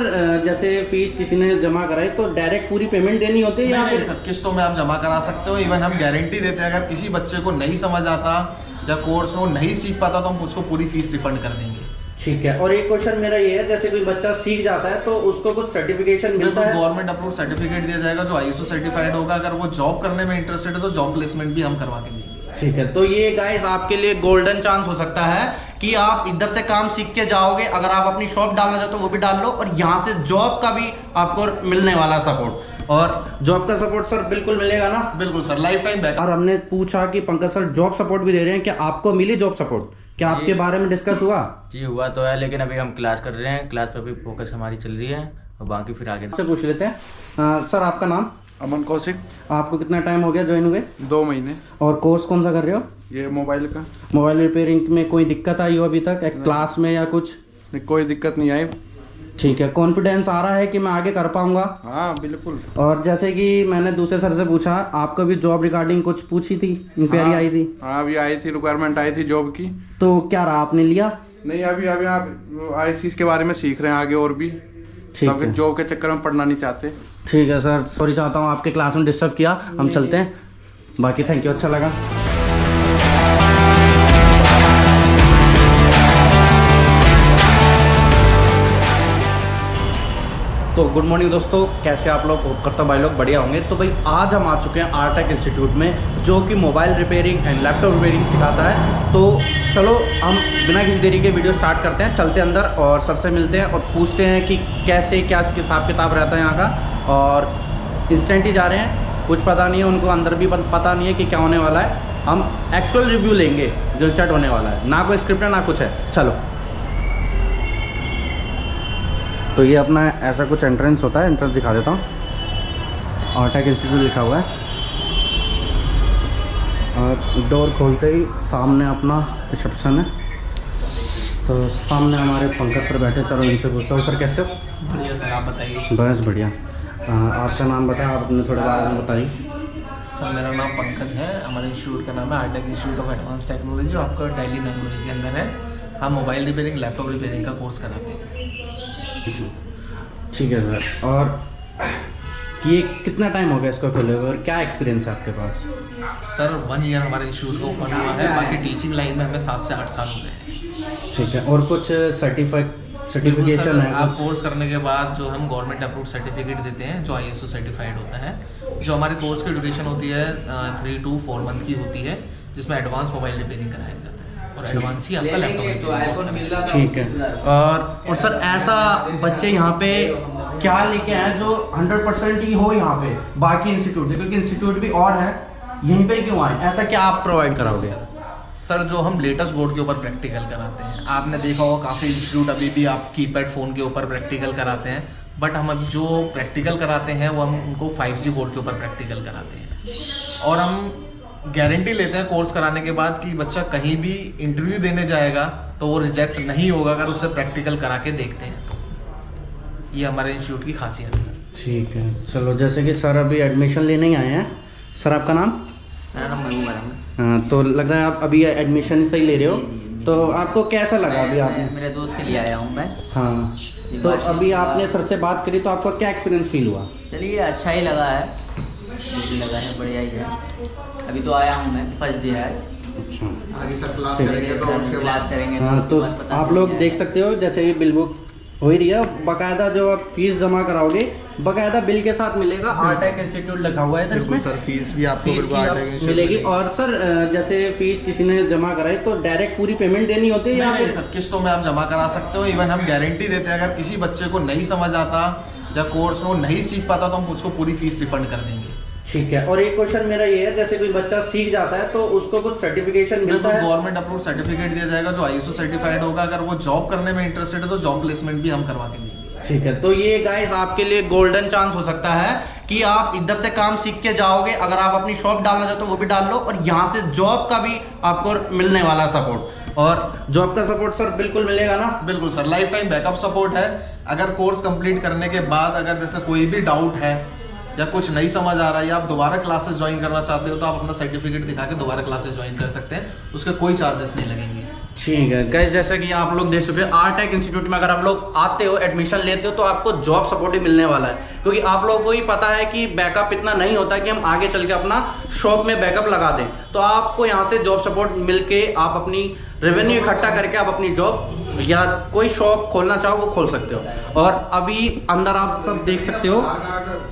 Sir जैसे fees किसी ने जमा कराई तो डायरेक्ट पूरी पेमेंट देनी होती है या नहीं सर, किस्तों में आप जमा करा सकते हो। इवन हम गारंटी देते हैं, अगर किसी बच्चे को नहीं समझ आता या कोर्स में वो नहीं सीख पाता तो हम उसको पूरी फीस रिफंड कर देंगे। ठीक है। और एक क्वेश्चन मेरा ये है, जैसे कोई बच्चा सीख जाता है तो उसको कुछ सर्टिफिकेशन मिलता है? गवर्नमेंट अप्रूव सर्टिफिकेट दिया जाएगा जो ISO सर्टिफाइड होगा। अगर वो जॉब करने में इंटरेस्टेड है तो जॉब प्लेसमेंट भी हम करवा के देंगे। ठीक है। तो ये गाइस आपके लिए गोल्डन चांस हो सकता है कि आप इधर से काम सीख के जाओगे, अगर आप अपनी शॉप डालना चाहते हो वो भी डाल लो, और यहाँ से जॉब का भी आपको मिलने वाला सपोर्ट। और जॉब का सपोर्ट सर बिल्कुल मिलेगा ना? बिल्कुल सर, लाइफ टाइम बैक। और हमने पूछा कि पंकज सर जॉब सपोर्ट भी दे रहे हैं, क्या आपको मिली जॉब सपोर्ट? क्या आपके बारे में डिस्कस हुआ? जी हुआ तो है, लेकिन अभी हम क्लास कर रहे हैं, क्लास पे भी फोकस हमारी चल रही है और बाकी फिर आगे से पूछ लेते हैं। सर आपका नाम? अमन कौशिक। आपको कितना टाइम हो गया ज्वाइन हुए? 2 महीने। और कोर्स कौन सा कर रहे हो? ये मोबाइल का। मोबाइल रिपेयरिंग में कोई दिक्कत आई हो अभी तक क्लास में या कुछ? नहीं, कोई दिक्कत नहीं आई। ठीक है। कॉन्फिडेंस आ रहा है कि मैं आगे कर पाऊंगा? हाँ बिल्कुल। और जैसे कि मैंने दूसरे सर से पूछा, आपको भी जॉब रिगार्डिंग कुछ पूछी थी, इंक्वायरी आई थी? हाँ अभी आई थी, रिक्वायरमेंट आई थी जॉब की। तो क्या रहा, आपने लिया? नहीं, अभी अभी आप इस चीज़ के बारे में सीख रहे हैं आगे और भी। ठीक है। जॉब के चक्कर में पढ़ना नहीं चाहते। ठीक है सर, सॉरी चाहता हूँ आपके क्लास में डिस्टर्ब किया। हम चलते हैं, बाकी थैंक यू, अच्छा लगा। तो गुड मॉर्निंग दोस्तों, कैसे आप लोग? होप करता हूं भाई लोग बढ़िया होंगे। तो भाई आज हम आ चुके हैं आरटेक इंस्टीट्यूट में, जो कि mobile repairing and laptop repairing सिखाता है। तो चलो हम बिना किसी देरी के वीडियो स्टार्ट करते हैं, चलते हैं अंदर और सर से मिलते हैं और पूछते हैं कि कैसे क्या हिसाब किताब रहता है यहाँ का। और इंस्टेंट ही जा रहे हैं, कुछ पता नहीं है उनको, अंदर भी पता नहीं है कि क्या होने वाला है। हम एक्चुअल रिव्यू लेंगे जो स्टार्ट होने वाला है, ना कोई स्क्रिप्ट है ना कुछ है। चलो। तो ये अपना ऐसा कुछ एंट्रेंस होता है, एंट्रेंस दिखा देता हूँ। आरटेक इंस्टीट्यूट लिखा हुआ है और डोर खोलते ही सामने अपना रिसेप्शन है। तो सामने हमारे पंकज सर बैठे, चलो इनसे पूछता हूँ। सर कैसे हो? बढ़िया सर, आप बताइए। बस बढ़िया। आपका नाम बताएं, आप अपने थोड़े बारे में बताइए। सर मेरा नाम पंकज है, हमारे इंस्टीट्यूट का नाम है आरटेक इंस्टीट्यूट ऑफ एडवांस टेक्नोलॉजी, जो आपका दिल्ली बेंगलुरु के अंदर है। हम मोबाइल रिपेयरिंग, लैपटॉप रिपेयरिंग का कोर्स कराते हैं। ठीक है सर। और ये कितना टाइम हो गया इसको खोले हुए और क्या एक्सपीरियंस है आपके पास? सर 1 ईयर हमारे इंस्टीट्यूट को ओपन हुआ है, बाकी टीचिंग लाइन में हमें 7 से 8 साल हो गए हैं। ठीक है। और कुछ सर्टिफिकेशन है? आप कोर्स करने के बाद जो हम गवर्नमेंट अप्रूव सर्टिफिकेट देते हैं जो ISO सर्टिफाइड होता है, जो हमारे कोर्स की ड्यूरेशन होती है 3 to 4 मंथ की होती है, जिसमें एडवांस मोबाइल रिपेयरिंग कराया जाता है और एडवांस ही आपका लैपटॉप रिपेयरिंग कोर्स है। ठीक है। और सर ऐसा बच्चे यहाँ पे क्या लेके आए जो 100% ही हो यहाँ पे बाकी इंस्टीट्यूट से, क्योंकि इंस्टीट्यूट भी और है, यहीं पे क्यों आए? ऐसा क्या आप प्रोवाइड कराओगे? सर जो हम लेटेस्ट बोर्ड के ऊपर प्रैक्टिकल कराते हैं, आपने देखा होगा काफ़ी इंस्टीट्यूट अभी भी आप कीपैड फ़ोन के ऊपर प्रैक्टिकल कराते हैं, बट हम अब जो प्रैक्टिकल कराते हैं वो हम उनको 5G बोर्ड के ऊपर प्रैक्टिकल कराते हैं। और हम गारंटी लेते हैं कोर्स कराने के बाद कि बच्चा कहीं भी इंटरव्यू देने जाएगा तो वो रिजेक्ट नहीं होगा अगर उससे प्रैक्टिकल करा के देखते हैं तो। ये हमारे इंस्टीट्यूट की खासियत है सर। ठीक है। चलो, जैसे कि सर अभी एडमिशन लेने ही आए हैं। सर आपका नाम? मेरा नाम महबूब है। हाँ, तो लग रहा है आप अभी एडमिशन सही ले रहे हो। तो आपको कैसा लगा अभी आपने? मेरे दोस्त के लिए आया हूँ मैं। हाँ, तो अभी आपने सर से बात करी तो आपको क्या एक्सपीरियंस फील हुआ? चलिए अच्छा ही लगा है, जो भी लगा है बढ़िया ही है। अभी तो आया हूँ मैं, फर्स्ट डे है आज। अच्छा, आगे सर क्लास करेंगे तो उसके बाद करेंगे। हाँ, तो आप लोग देख सकते हो जैसे ये बिल बुक हो ही रही है, बाकायदा जो आप फीस जमा कराओगे बाकायदा बिल के साथ मिलेगा। आरटेक इंस्टीट्यूट लिखा हुआ है तो इसमें सर फीस भी आपको फीस की मिलेगी। और सर जैसे फीस किसी ने जमा कराई तो डायरेक्ट पूरी पेमेंट देनी होती है या नहीं सर, किस्तों में आप जमा करा सकते हो। इवन हम गारंटी देते हैं, अगर किसी बच्चे को नहीं समझ आता या कोर्स में वो नहीं सीख पाता तो हम उसको पूरी फीस रिफंड कर देंगे। ठीक है। और एक क्वेश्चन मेरा ये है, जैसे कोई बच्चा सीख जाता है तो उसको कुछ सर्टिफिकेशन मिलता है? गवर्नमेंट अप्रूव सर्टिफिकेट दिया जाएगा जो ISO सर्टिफाइड होगा। अगर वो जॉब करने में इंटरेस्टेड है तो जॉब प्लेसमेंट भी हम करवा के देंगे। ठीक है। तो ये गाइस आपके लिए गोल्डन चांस हो सकता है कि आप इधर से काम सीख के जाओगे, अगर आप अपनी शॉप डालना चाहते हो वो भी डाल लो, और यहाँ से जॉब का भी आपको मिलने वाला सपोर्ट। और जॉब का सपोर्ट सर बिल्कुल मिलेगा ना? बिल्कुल sir, life time backup support है। अगर कोर्स कंप्लीट करने के बाद अगर जैसे कोई भी डाउट है या कुछ नहीं समझ आ रहा है या आप दोबारा क्लासेस ज्वाइन करना चाहते हो तो आप अपना सर्टिफिकेट दिखा के दोबारा क्लासेस ज्वाइन कर सकते हैं, उसके कोई चार्जेस नहीं लगेंगे। ठीक है गाइस, जैसा कि आप लोग देख सकते हो आरटेक इंस्टीट्यूट में अगर आप लोग आते हो, एडमिशन लेते हो, तो आपको जॉब सपोर्ट ही मिलने वाला है। क्योंकि आप लोगों को ही पता है कि बैकअप इतना नहीं होता कि हम आगे चल के अपना शॉप में बैकअप लगा दें। तो आपको यहाँ से जॉब सपोर्ट मिल के आप अपनी रेवेन्यू इकट्ठा करके आप अपनी जॉब या कोई शॉप खोलना चाहो वो खोल सकते हो। और अभी अंदर आप सब देख सकते हो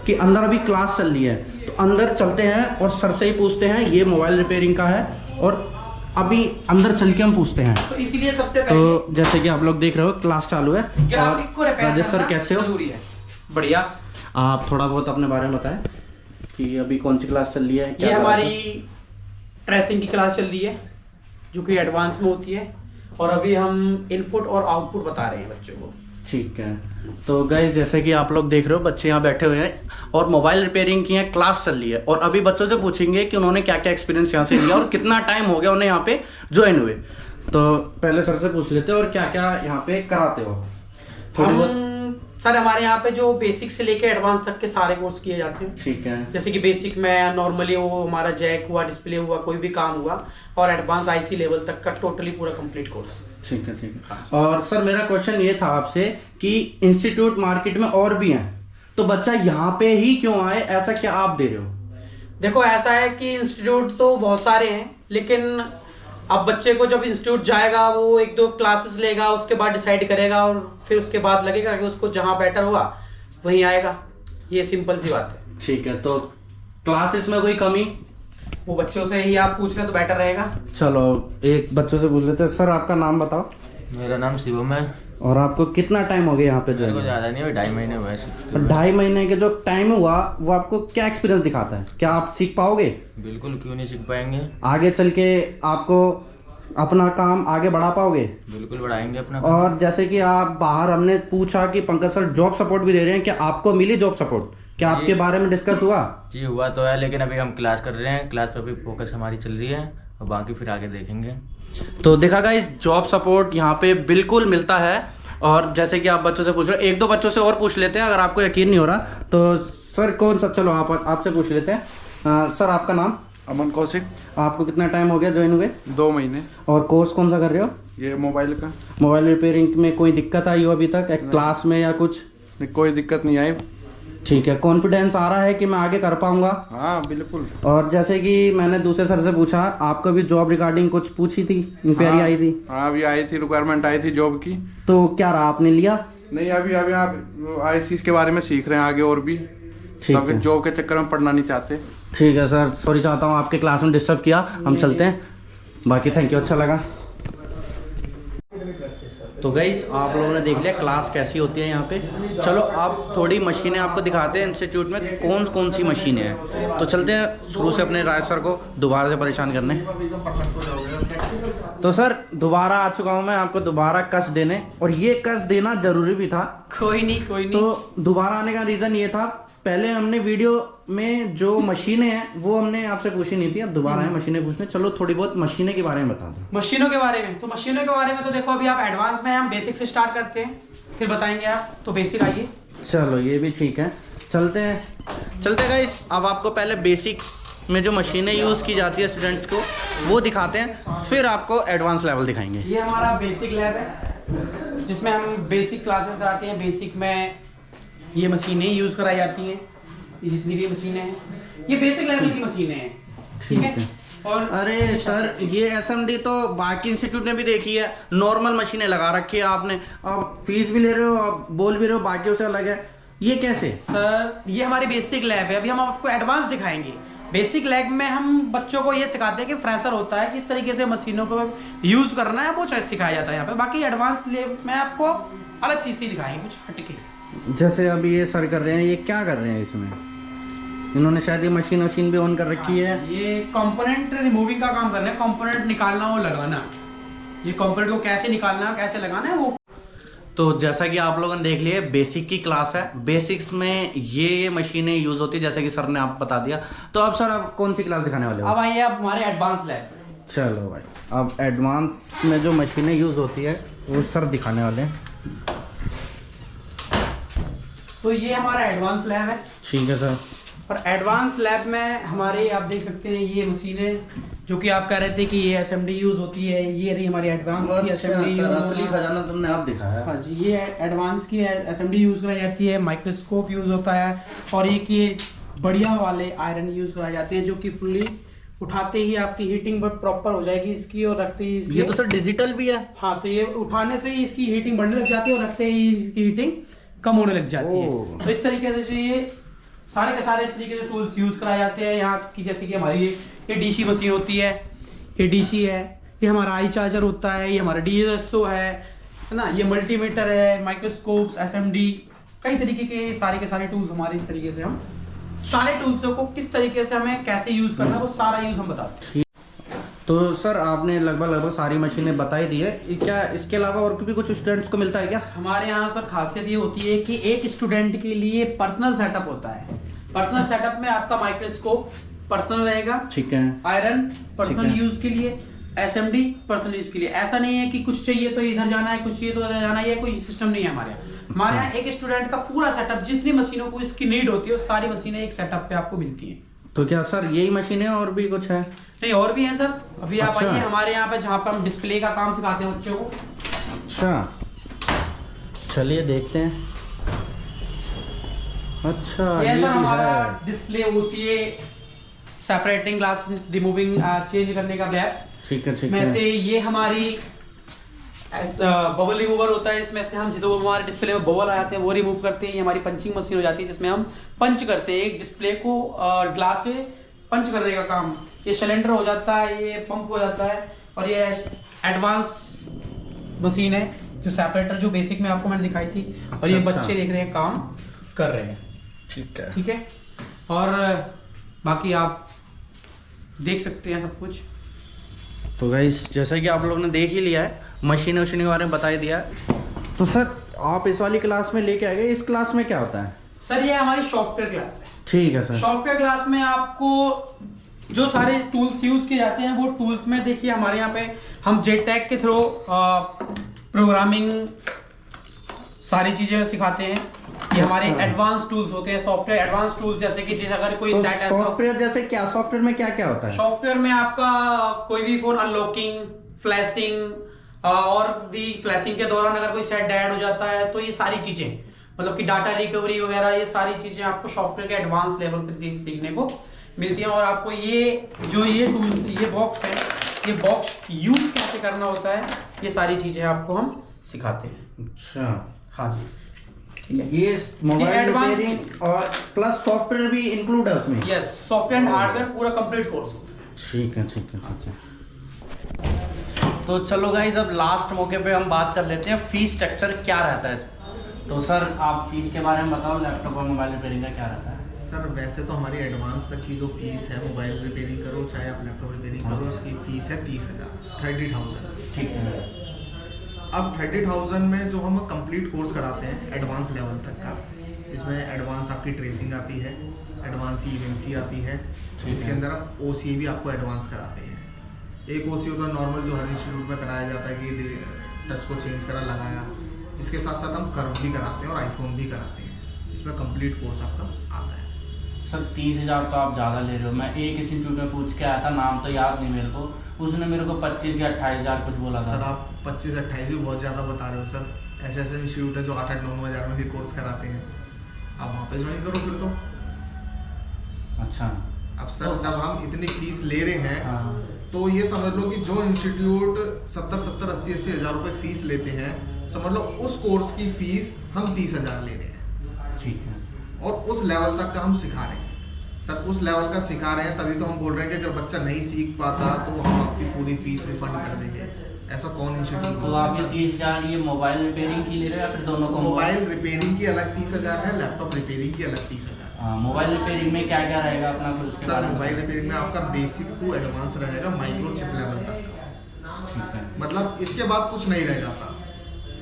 कि अंदर अभी क्लास चल रही है, तो अंदर चलते हैं और सर से ही पूछते हैं। ये मोबाइल रिपेयरिंग का है और अभी अंदर चल के हम पूछते हैं। तो इसीलिए सबसे पहले तो जैसे कि आप लोग देख रहे हो क्लास चालू है। ग्राफिक को रिपेयर राजेश सर करना कैसे हो? जरूरी है। बढ़िया। आप थोड़ा बहुत अपने बारे में बताएं कि अभी कौन सी क्लास चल रही है? ये हमारी ट्रेसिंग की क्लास चल रही है जो कि एडवांस में होती है, और अभी हम इनपुट और आउटपुट बता रहे हैं बच्चों को। ठीक है। तो गाइस जैसे कि आप लोग देख रहे हो बच्चे यहाँ बैठे हुए हैं और मोबाइल रिपेयरिंग की यहाँ क्लास चल रही है। और अभी बच्चों से पूछेंगे कि उन्होंने क्या क्या एक्सपीरियंस यहाँ से लिया और कितना टाइम हो गया उन्हें यहाँ पे ज्वाइन हुए। तो पहले सर से पूछ लेते हैं और क्या क्या यहाँ पे कराते हो थोड़ी बहुत। सर हमारे यहाँ पे जो बेसिक से लेके एडवांस तक के सारे कोर्स किए जाते हैं। ठीक है। जैसे कि बेसिक में नॉर्मली वो हमारा जैक हुआ, डिस्प्ले हुआ, कोई भी काम हुआ, और एडवांस आईसी लेवल तक का टोटली पूरा कंप्लीट कोर्स। ठीक है, ठीक है। और सर मेरा क्वेश्चन ये था आपसे कि इंस्टीट्यूट मार्केट में और भी हैं, तो बच्चा यहाँ पे ही क्यों आए, ऐसा क्या आप दे रहे हो? देखो ऐसा है कि इंस्टीट्यूट तो बहुत सारे हैं, लेकिन अब बच्चे को जब इंस्टीट्यूट जाएगा वो 1-2 क्लासेस लेगा, उसके बाद डिसाइड करेगा और फिर उसके बाद लगेगा कि उसको जहाँ बेटर होगा वहीं आएगा। ये सिंपल सी बात है। ठीक है। तो क्लासेस में कोई कमी? वो बच्चों से ही आप पूछ रहे तो बेटर रहेगा। चलो एक बच्चों से पूछ लेते हैं। सर आपका नाम बताओ। मेरा नाम शिवम है। और आपको कितना टाइम हो गया यहाँ पे मेरे को जो? ज़्यादा नहीं, 2.5 महीने हुए हैं। 2.5 महीने के जो टाइम हुआ वो आपको क्या एक्सपीरियंस दिखाता है? क्या आप सीख पाओगे? बिल्कुल, क्यों नहीं सीख पाएंगे। आगे चल के आपको अपना काम आगे बढ़ा पाओगे? बिल्कुल बढ़ाएंगे अपना। और जैसे कि आप बाहर हमने पूछा कि पंकज सर जॉब सपोर्ट भी दे रहे हैं, क्या आपको मिली जॉब सपोर्ट? क्या आपके बारे में डिस्कस हुआ? जी हुआ तो है, लेकिन अभी हम क्लास कर रहे हैं, क्लास पर भी फोकस हमारी चल रही है और बाकी फिर आगे देखेंगे। तो देखा गाइस, जॉब सपोर्ट यहाँ पे बिल्कुल मिलता है। और जैसे कि आप बच्चों से पूछ रहे हो, 1-2 बच्चों से और पूछ लेते हैं अगर आपको यकीन नहीं हो रहा तो। सर कौन सा, चलो आपसे पूछ लेते हैं। सर आपका नाम? अमन कौशिक। आपको कितना टाइम हो गया ज्वाइन हुए? 2 महीने। और कोर्स कौन सा कर रहे हो? ये मोबाइल का। मोबाइल रिपेयरिंग में कोई दिक्कत आई हो अभी तक क्लास में या कुछ? नहीं, कोई दिक्कत नहीं आई। ठीक है। कॉन्फिडेंस आ रहा है कि मैं आगे कर पाऊंगा? हाँ बिल्कुल। और जैसे कि मैंने दूसरे सर से पूछा, आपको भी जॉब रिगार्डिंग कुछ पूछी थी, इंक्वायरी आई थी? हाँ अभी आई थी, रिक्वायरमेंट आई थी जॉब की। तो क्या रहा, आपने लिया? नहीं, अभी अभी आप ICs के बारे में सीख रहे हैं आगे और भी। ठीक तो है। जॉब के चक्कर में पढ़ना नहीं चाहते। ठीक है सर, सॉरी चाहता हूँ आपके क्लास में डिस्टर्ब किया। हम चलते हैं, बाकी थैंक यू, अच्छा लगा। तो गाइस आप लोगों ने देख लिया क्लास कैसी होती है यहाँ पे। चलो आप थोड़ी मशीनें आपको दिखाते हैं इंस्टीट्यूट में कौन कौन सी मशीनें हैं। तो चलते हैं शुरू से अपने राज सर को दोबारा से परेशान करने। तो सर दोबारा आ चुका हूँ मैं आपको दोबारा कस देने, और ये कस देना जरूरी भी था। कोई नहीं, कोई नहीं। तो दोबारा आने का रीज़न ये था, पहले हमने वीडियो में जो मशीनें हैं वो हमने आपसे पूछी नहीं थी, अब दोबारा है मशीनें पूछने। चलो थोड़ी बहुत मशीनें के बारे में बता दो। मशीनों के बारे में, तो मशीनों के बारे में तो देखो अभी आप एडवांस में, हम बेसिक से स्टार्ट करते हैं फिर बताएंगे आप। तो बेसिक आइए। चलो ये भी ठीक है, चलते हैं गाइस। अब आपको पहले बेसिक्स में जो मशीनें यूज़ की जाती है स्टूडेंट्स को वो दिखाते हैं, फिर आपको एडवांस लेवल दिखाएंगे। ये हमारा बेसिक लैब है जिसमें हम बेसिक क्लासेस कराते हैं। बेसिक में ये मशीनें यूज़ कराई जाती हैं, ये जितनी भी मशीनें हैं ये बेसिक लेवल की मशीनें हैं। ठीक है। और अरे सर ये SMD तो बाकी इंस्टीट्यूट ने भी देखी है, नॉर्मल मशीनें लगा रखी है आपने, अब फीस भी ले रहे हो, अब बोल भी रहे हो बाकियों से अलग है, ये कैसे? सर ये हमारी बेसिक लैब है, अभी हम आपको एडवांस दिखाएंगे। बेसिक लैब में हम बच्चों को ये सिखाते हैं कि फ्रेशर होता है किस तरीके से मशीनों को यूज़ करना है, वो सिखाया जाता है यहाँ पे। बाकी एडवांस लैब में आपको अलग चीज़ ही दिखाएंगे, कुछ हटके। जैसे अभी ये सर कर रहे हैं, ये क्या कर रहे हैं इसमें? इन्होंने शायद ये मशीन भी ऑन कर रखी है। ये कंपोनेंट रिमूविंग का काम कर रहे हैं, कंपोनेंट निकालना और लगाना। ये कंपोनेंट को कैसे निकालना है कैसे लगाना है वो। तो जैसा कि आप लोगों ने देख लिया बेसिक की क्लास है, बेसिक्स में ये मशीनें यूज होती है जैसे कि सर ने आप बता दिया। तो अब सर आप कौन सी क्लास दिखाने वाले हो? अब आइए आप हमारे एडवांस लैब। चलो भाई, अब एडवांस में जो मशीनें यूज होती है वो सर दिखाने वाले हैं। तो ये हमारा एडवांस लैब है। ठीक है सर। और एडवांस लैब में हमारे आप देख सकते हैं ये मशीनें जो कि आप कह रहे थे कि ये एसएमडी यूज होती है, ये रही हमारी एडवांस की एसएमडी सर, असली खजाना तुमने आप दिखाया। हाँ जी, ये एडवांस की एसएमडी यूज कराई जाती है, माइक्रोस्कोप यूज होता है, और एक ये बढ़िया वाले आयरन यूज कराए जाते हैं जो कि फुल्ली उठाते ही आपकी हीटिंग प्रॉपर हो जाएगी इसकी, और रखते ही ये तो सर डिजिटल भी है। हाँ, तो ये उठाने से ही इसकी हीटिंग बढ़ने लग जाती है और रखते ही इसकी हीटिंग कम होने लग जाती है। ओह। तो इस तरीके से जो ये सारे के सारे इस तरीके से टूल्स यूज कराए जाते हैं यहाँ की। जैसे कि हमारी ये डीसी मशीन होती है, ये डीसी है, ये हमारा आई चार्जर होता है, ये हमारा डीएसओ है ना, ये मल्टीमीटर है, माइक्रोस्कोप्स, एसएमडी, कई तरीके के सारे टूल्स हमारे इस तरीके से हम सारे टूल्स को किस तरीके से हमें कैसे यूज करना है वो सारा यूज हम बताते हैं। तो सर आपने लगभग सारी मशीनें बता ही दी है, क्या इसके अलावा और भी कुछ स्टूडेंट्स को मिलता है क्या? हमारे यहाँ सर खासियत ये होती है कि एक स्टूडेंट के लिए पर्सनल सेटअप होता है। पर्सनल सेटअप में आपका माइक्रोस्कोप पर्सनल रहेगा, ठीक है, आयरन ठीक पर्सनल है। यूज के लिए, एसएमडी पर्सनल यूज के लिए। ऐसा नहीं है कि कुछ चाहिए तो इधर जाना है, कुछ चाहिए तो उधर जाना है, ये कोई सिस्टम नहीं है हमारे यहाँ। हमारे यहाँ एक स्टूडेंट का पूरा सेटअप, जितनी मशीनों को इसकी नीड होती है वो सारी मशीनें एक सेटअप पे आपको मिलती हैं। तो क्या सर यही मशीनें और भी कुछ है? नहीं, और भी है सर। अभी आप अच्छा। आइए हमारे यहाँ पे जहाँ पे हम डिस्प्ले का काम सिखाते हैं बच्चों को। अच्छा, चलिए देखते हैं। अच्छा, ये ये सर भी हमारा है। Display OCA separating glass removing change करने का लैब। ठीक है, ठीक इसमें है। से ये हमारी बबल रिमूवर होता है। इसमें से हम जो हमारे डिस्प्ले में बबल आ जाते हैं वो रिमूव करते हैं। ये हमारी पंचिंग मशीन हो जाती है जिसमें हम पंच करते हैं, एक डिस्प्ले को ग्लास से पंच करने का काम। ये सिलेंडर हो जाता है, ये पंप हो जाता है, और ये एडवांस मशीन है जो सेपरेटर, जो बेसिक में आपको मैंने दिखाई थी। और ये अच्छा। बच्चे देख रहे हैं काम कर रहे हैं। ठीक है, ठीक है, और बाकी आप देख सकते हैं सब कुछ। तो गाइस जैसा कि आप लोगों ने देख ही लिया है, मशीन वशीन के बारे में बता ही दिया। तो सर आप इस वाली क्लास में लेके आ गए, इस क्लास में क्या होता है? सर ये हमारी सॉफ्टवेयर क्लास है। ठीक है सर। सॉफ्टवेयर क्लास में आपको जो सारे टूल्स यूज किए जाते हैं वो टूल्स में देखिए हमारे यहाँ पे हम जेटैग के थ्रू प्रोग्रामिंग सारी चीजें सिखाते हैं। ये हमारे अच्छा। एडवांस टूल्स होते हैं, सॉफ्टवेयर एडवांस टूल्स, जैसे कि जिस अगर कोई तो सेट ऐसा सॉफ्टवेयर जैसे क्या, सॉफ्टवेयर में क्या क्या होता है? सॉफ्टवेयर में आपका कोई भी फोन अनलॉकिंग, फ्लैशिंग, और भी फ्लैशिंग के दौरान अगर कोई सेट डेड हो जाता है तो ये सारी चीजें, मतलब कि डाटा रिकवरी वगैरह, ये सारी चीजें आपको सॉफ्टवेयर के एडवांस लेवल पर सीखने को मिलती हैं। और आपको ये जो ये टूल्स, ये बॉक्स है, ये बॉक्स यूज कैसे करना होता है, ये सारी चीजें आपको हम सिखाते हैं। अच्छा, हाँ जी, ठीक है। ये मोबाइल advanced- रिपेयरिंग और प्लस सॉफ्टवेयर भी इंक्लूड है उसमें? यस, सॉफ्टवेयर एंड हार्डवेयर पूरा कंप्लीट कोर्स होता है। ठीक है, ठीक है, ठीक है। तो चलो गाइस अब लास्ट मौके पे हम बात कर लेते हैं फीस स्ट्रक्चर क्या रहता है इसमें। तो सर आप फीस के बारे में बताओ, लैपटॉप और मोबाइल रिपेयरिंग का क्या रहता है? सर वैसे तो हमारी एडवांस तक की जो फीस है, मोबाइल रिपेयरिंग करो चाहे आप लैपटॉप रिपेयरिंग करो, उसकी फीस है 30,000, 30,000। ठीक है। अब 30,000 में जो हम कंप्लीट कोर्स कराते हैं एडवांस लेवल तक का, इसमें एडवांस आपकी ट्रेसिंग आती है, एडवांस EMC आती है, इसके अंदर हम OCA भी आपको एडवांस कराते हैं। एक OCA होता है नॉर्मल जो हर इंस्टीट्यूट में कराया जाता है कि टच को चेंज करा लगाया, इसके साथ साथ हम कर्व भी कराते हैं और आईफोन भी कराते हैं। इसमें कंप्लीट कोर्स आपका आता है। सर 30,000 तो आप ज़्यादा ले रहे हो। मैं एक इंस्टीट्यूट में पूछ के आया था, नाम तो याद नहीं मेरे को, उसने मेरे को 25 या 28,000 कुछ बोला था। सर आप 25-28 भी बहुत ज़्यादा बता रहे हो सर। ऐसे ऐसे इंस्टीट्यूट है जो 8-9 हज़ार में भी कोर्स कराते हैं, आप वहाँ पे ज्वाइन करो फिर तो। अच्छा, अब सर जब हम इतनी फीस ले रहे हैं हाँ, तो ये समझ लो कि जो इंस्टीट्यूट 70-80 हज़ार रुपये फीस लेते हैं, समझ लो उस कोर्स की फीस हम 30,000 ले रहे हैं, ठीक है। और उस लेवल तक का हम सिखा रहे हैं। सर उस लेवल का सिखा रहे हैं तभी तो हम बोल रहे हैं कि अगर बच्चा नहीं सीख पाता तो हम आपकी पूरी फीस रिफंड कर देंगे। ऐसा कौन इंस्टीट्यूट? तो आप ये 30,000 ये मोबाइल रिपेयरिंग की ले रहे हो या फिर दोनों को? मोबाइल रिपेयरिंग की अलग 30,000 है, लैपटॉप रिपेयरिंग की अलग 30,000। मोबाइल रिपेयरिंग में क्या क्या रहेगा अपना, फिर उसके सर बारे में मोबाइल बताओ। रिपेयरिंग में आपका बेसिक टू एडवांस रहेगा, माइक्रो चिप लेवल तक का। ठीक है। मतलब इसके बाद कुछ नहीं रह जाता।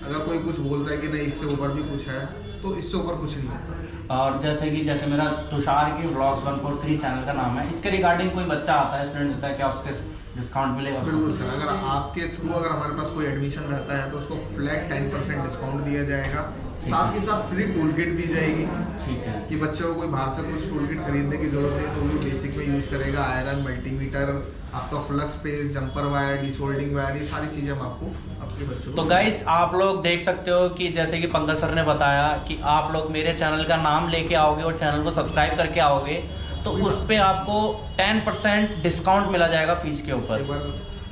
अगर कोई कुछ बोलता है कि नहीं इससे ऊपर भी कुछ है, तो इससे ऊपर कुछ नहीं होता। और जैसे मेरा तुषार की व्लॉग्स 143 चैनल का नाम है, इसके रिगार्डिंग कोई बच्चा आता है, स्टूडेंट होता है, क्या उसके डिस्काउंट मिलेगा? बिल्कुल सर, अगर आपके थ्रू अगर हमारे पास कोई एडमिशन रहता है तो उसको फ्लैट 10% डिस्काउंट दिया जाएगा, साथ ही साथ फ्री टूल किट दी जाएगी ठीक है। कि बच्चे को कोई बाहर से कुछ टूल किट खरीदने की जरूरत नहीं है तो वो बेसिक में यूज़ करेगा। आयरन, मल्टीमीटर, आपका flux page, jumper wire, desoldering wire, ये सारी चीज़ें हम आपको आपके बच्चों को। तो गाइस आप लोग देख सकते हो कि जैसे कि पंकज सर ने बताया कि आप लोग मेरे चैनल का नाम लेके आओगे और चैनल को सब्सक्राइब करके आओगे तो उस पे आपको 10% डिस्काउंट मिला जाएगा फीस के ऊपर। एक बार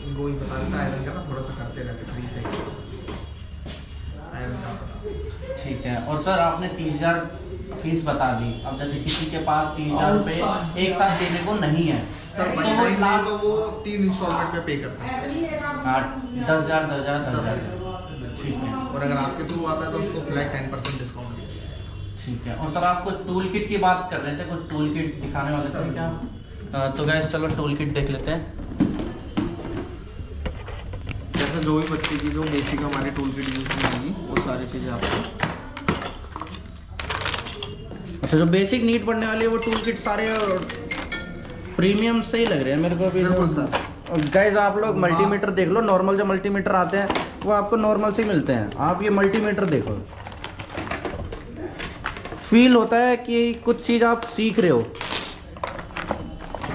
इनको ही बता देता है, आयरन का ना थोड़ा सा करते रहते फ्री से आयरन का बता। ठीक है। और सर आपने 30,000 फीस बता दी, अब जैसे किसी के पास 30,000 रुपये एक साथ देने को नहीं है सर तो बाई वो टाइम लास्ट तो वो 3 इंस्टॉलमेंट में पे कर सकते हैं। 10,000 10,000 10,000 10,000 ठीक है। और अगर आपके थ्रू आता है तो उसको फ्लैट 10% डिस्काउंट दिया जाएगा। ठीक है। और सर आप कुछ टूल किट की बात कर रहे थे, कुछ टूल किट दिखाने वाले थे क्या? तो गैस चलो टूल किट देख लेते हैं। जैसे जो भी बच्चे की जो बेसिक हमारी टूल किट यूज होगी वो सारी चीज़ें आपको। अच्छा, जो बेसिक नीड पड़ने वाली है वो टूल किट सारे प्रीमियम से ही लग रहे हैं मेरे को अभी। बिल्कुल सर। गाइस आप लोग मल्टीमीटर देख लो, नॉर्मल जो मल्टीमीटर आते हैं वो आपको नॉर्मल से ही मिलते हैं। आप ये मल्टीमीटर देखो, फील होता है कि कुछ चीज़ आप सीख रहे हो।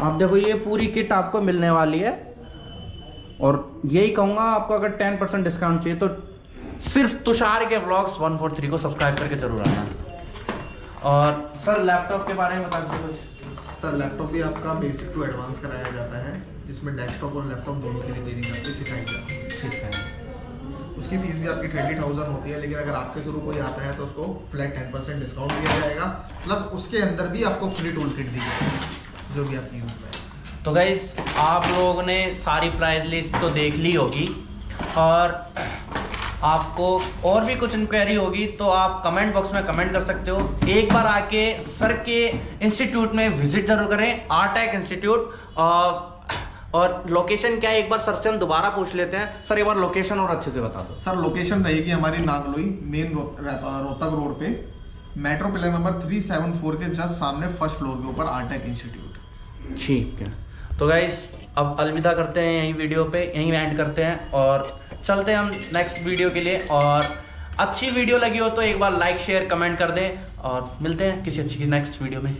आप देखो ये पूरी किट आपको मिलने वाली है और यही कहूँगा आपको अगर 10% डिस्काउंट चाहिए तो सिर्फ तुषार के व्लॉग्स 143 को सब्सक्राइब करके जरूर आना। और सर लैपटॉप के बारे में बता दीजिए कुछ। सर लैपटॉप भी आपका बेसिक टू एडवांस कराया जाता है जिसमें डेस्कटॉप और लैपटॉप दोनों की रिपेयरिंग आपको सिखाई जाती है। ठीक है। उसकी फीस भी आपकी 20,000 होती है, लेकिन अगर आपके थ्रू कोई आता है तो उसको फ्लैट 10% डिस्काउंट दिया जाएगा, प्लस उसके अंदर भी आपको फ्री टूल किट दी जाएगी जो भी आपकी यूज़ में। तो गाइस आप लोगों ने सारी प्राइस लिस्ट तो देख ली होगी और आपको और भी कुछ इंक्वायरी होगी तो आप कमेंट बॉक्स में कमेंट कर सकते हो। एक बार आके सर के इंस्टीट्यूट में विजिट जरूर करें, आरटेक इंस्टीट्यूट। और लोकेशन क्या है एक बार सर से हम दोबारा पूछ लेते हैं। सर एक बार लोकेशन और अच्छे से बता दो। सर लोकेशन रहेगी हमारी नागलोई मेन रोहतक रोड पे, मेट्रो पिलर नंबर 374 के जस्ट सामने फर्स्ट फ्लोर के ऊपर आरटेक इंस्टीट्यूट। ठीक है। तो गाइस अब अलविदा करते हैं यहीं वीडियो पे, यहीं एंड करते हैं और चलते हैं हम नेक्स्ट वीडियो के लिए। और अच्छी वीडियो लगी हो तो एक बार लाइक शेयर कमेंट कर दें और मिलते हैं किसी अच्छी नेक्स्ट वीडियो में।